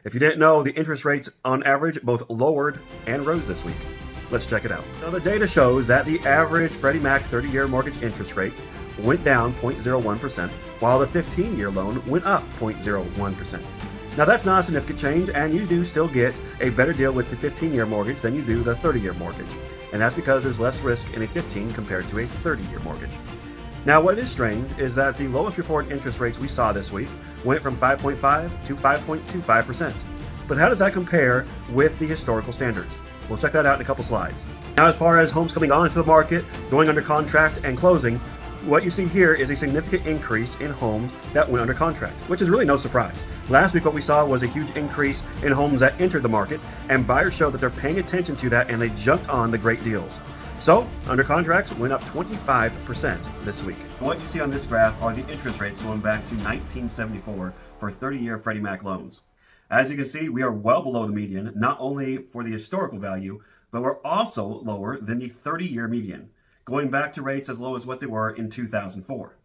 If you didn't know, the interest rates on average both lowered and rose this week. Let's check it out. So the data shows that the average Freddie Mac 30-year mortgage interest rate went down 0.01%, while the 15-year loan went up 0.01%. Now that's not a significant change, and you do still get a better deal with the 15-year mortgage than you do the 30-year mortgage. And that's because there's less risk in a 15 compared to a 30-year mortgage. Now what is strange is that the lowest reported interest rates we saw this week went from 5.5 to 5.25%. But how does that compare with the historical standards? We'll check that out in a couple slides. Now as far as homes coming onto the market, going under contract, and closing, what you see here is a significant increase in homes that went under contract, which is really no surprise. Last week what we saw was a huge increase in homes that entered the market, and buyers showed that they're paying attention to that and they jumped on the great deals. So, under contracts went up 25% this week. What you see on this graph are the interest rates going back to 1974 for 30-year Freddie Mac loans. As you can see, we are well below the median, not only for the historical value, but we're also lower than the 30-year median, going back to rates as low as what they were in 2004.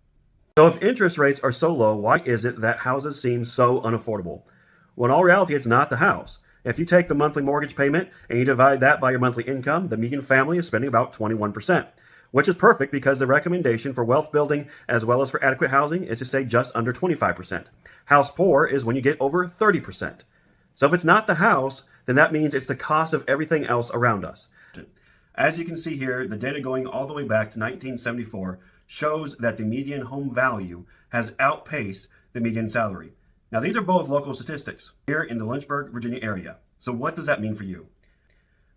So if interest rates are so low, why is it that houses seem so unaffordable? Well, in all reality, it's not the house. If you take the monthly mortgage payment and you divide that by your monthly income, the median family is spending about 21%, which is perfect because the recommendation for wealth building as well as for adequate housing is to stay just under 25%. House poor is when you get over 30%. So if it's not the house, then that means it's the cost of everything else around us. As you can see here, the data going all the way back to 1974 shows that the median home value has outpaced the median salary. Now, these are both local statistics here in the Lynchburg, Virginia area. So what does that mean for you?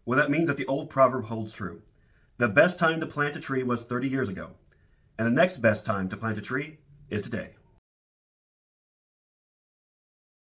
Well, that means that the old proverb holds true. The best time to plant a tree was 30 years ago, and the next best time to plant a tree is today.